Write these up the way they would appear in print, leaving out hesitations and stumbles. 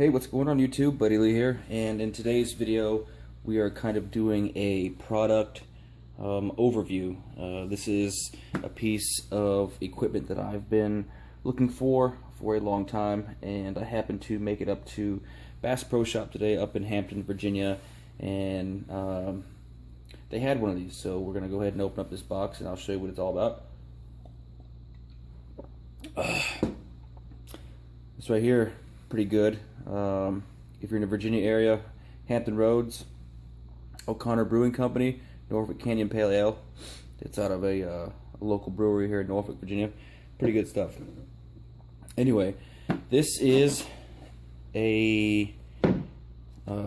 Hey, what's going on YouTube? Buddy Lee here, and in today's video we are kind of doing a product overview. This is a piece of equipment that I've been looking for a long time, and I happened to make it up to Bass Pro Shop today up in Hampton, Virginia, and they had one of these, so we're going to go ahead and open up this box and I'll show you what it's all about. This right here, pretty good. If you're in the Virginia area, Hampton Roads, O'Connor Brewing Company, Norfolk Canyon Pale Ale. It's out of a local brewery here in Norfolk, Virginia. Pretty good stuff. Anyway, this is a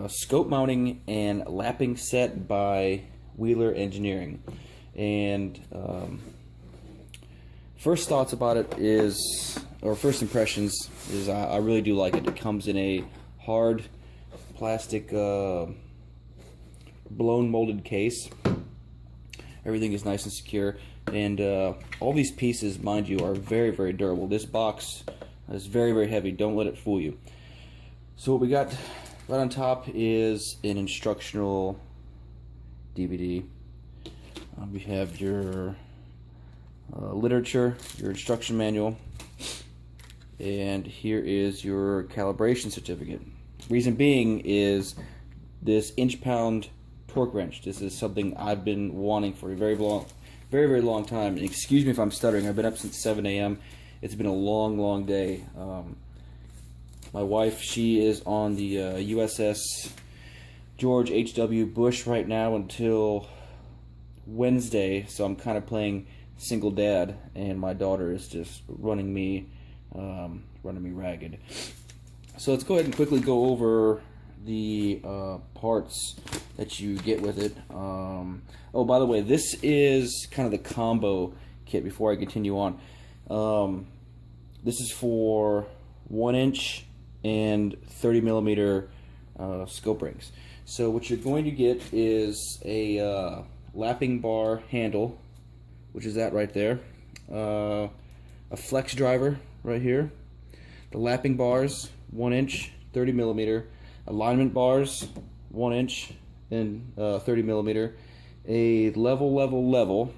scope mounting and lapping set by Wheeler Engineering. And first thoughts about it is, or first impressions is, I really do like it. It comes in a hard plastic blown molded case. Everything is nice and secure, and all these pieces, mind you, are very, very durable. This box is very, very heavy. Don't let it fool you. So what we got right on top is an instructional DVD. We have your literature, your instruction manual, and here is your calibration certificate. Reason being is this inch-pound torque wrench. This is something I've been wanting for a very, very long time. And excuse me if I'm stuttering. I've been up since 7 a.m. It's been a long, long day. My wife, she is on the USS George H.W. Bush right now until Wednesday, so I'm kind of playing single dad, and my daughter is just running me ragged. So let's go ahead and quickly go over the parts that you get with it. Oh, by the way, this is kind of the combo kit before I continue on. This is for 1-inch and 30mm scope rings. So what you're going to get is a lapping bar handle, which is that right there, a flex driver right here, the lapping bars, 1-inch, 30mm, alignment bars, 1-inch and 30mm, a level,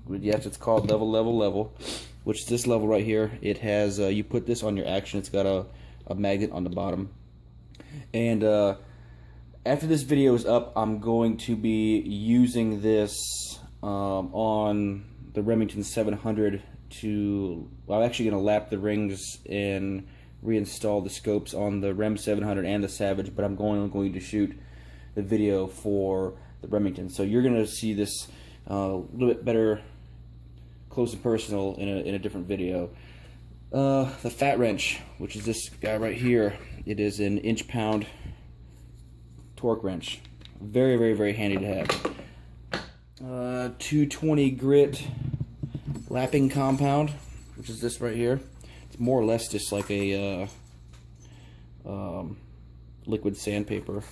yes, it's called level, which is this level right here. It has, you put this on your action, it's got a magnet on the bottom. And after this video is up, I'm going to be using this on the Remington 700 to, well, I'm actually going to lap the rings and reinstall the scopes on the Rem 700 and the Savage, but I'm going to shoot the video for the Remington. So you're going to see this a little bit better, close and personal in a different video. The fat wrench, which is this guy right here, it is an inch-pound torque wrench. Very, very, very handy to have. 220 grit lapping compound, which is this right here. It's more or less just like a liquid sandpaper.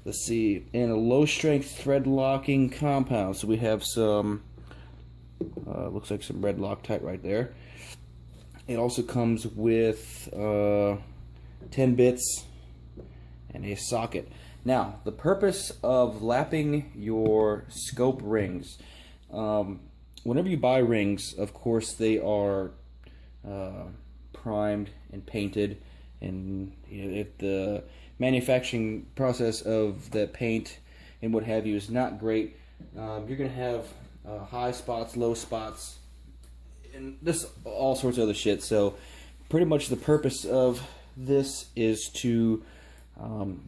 Let's see, and a low strength thread locking compound. So we have some, looks like some red Loctite right there. It also comes with 10 bits and a socket. Now, the purpose of lapping your scope rings, whenever you buy rings, of course they are primed and painted, and you know, if the manufacturing process of the paint and what have you is not great, you're going to have high spots, low spots, and this all sorts of other shit. So pretty much the purpose of this is to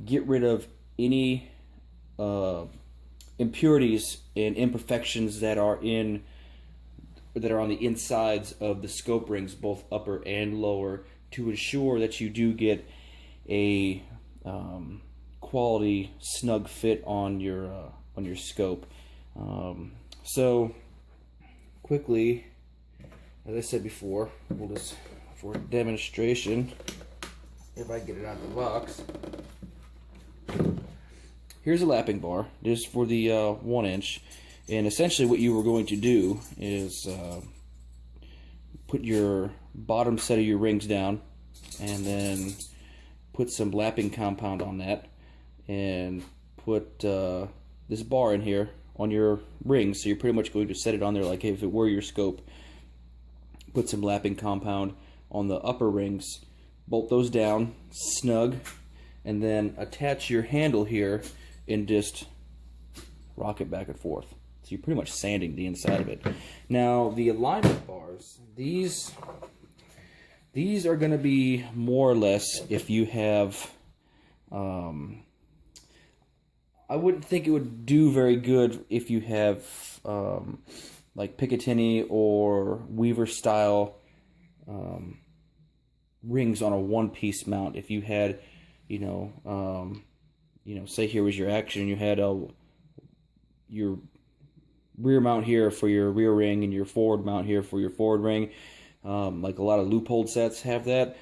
get rid of any impurities and imperfections that are on the insides of the scope rings, both upper and lower, to ensure that you do get a quality snug fit on your scope. So quickly, as I said before, we'll just, for demonstration, if I get it out of the box. Here's a lapping bar. This is for the 1-inch, and essentially what you were going to do is put your bottom set of your rings down, and then put some lapping compound on that, and put this bar in here on your ring. So you're pretty much going to set it on there like if it were your scope. Put some lapping compound on the upper rings, bolt those down snug, and then attach your handle here and just rock it back and forth. So you're pretty much sanding the inside of it. Now the alignment bars, these are going to be more or less if you have, I wouldn't think it would do very good if you have like Picatinny or Weaver style rings on a one-piece mount. If you had, say here was your action, you had your rear mount here for your rear ring and your forward mount here for your forward ring, like a lot of Leupold sets have that.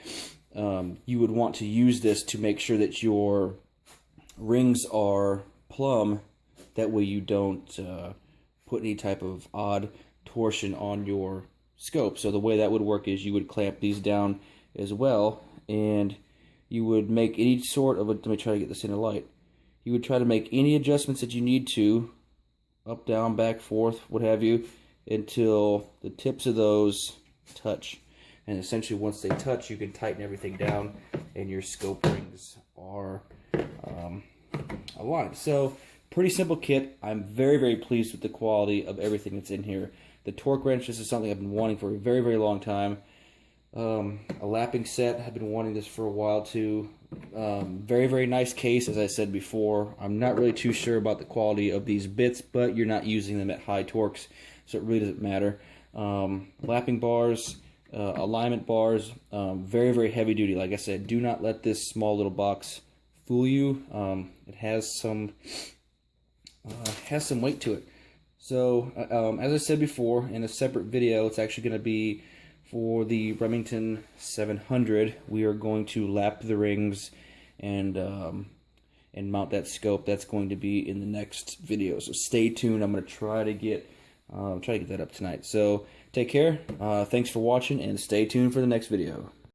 You would want to use this to make sure that your rings are plumb. That way you don't put any type of odd torsion on your scope. So the way that would work is you would clamp these down as well, and you would make any sort of let me try to get this in a light. You would try to make any adjustments that you need to, up, down, back, forth, what have you, until the tips of those touch. And essentially once they touch, you can tighten everything down and your scope rings are aligned. So pretty simple kit. I'm very, very pleased with the quality of everything that's in here. The torque wrench, this is something I've been wanting for a very, very long time. A lapping set, I've been wanting this for a while too. Very, very nice case, as I said before. I'm not really too sure about the quality of these bits, but you're not using them at high torques, so it really doesn't matter. Lapping bars, alignment bars, very, very heavy duty. Like I said, do not let this small little box fool you. It has some weight to it. So, as I said before, in a separate video, it's actually going to be for the Remington 700. We are going to lap the rings and mount that scope. That's going to be in the next video. So stay tuned. I'm going to try to get that up tonight. So take care. Thanks for watching, and stay tuned for the next video.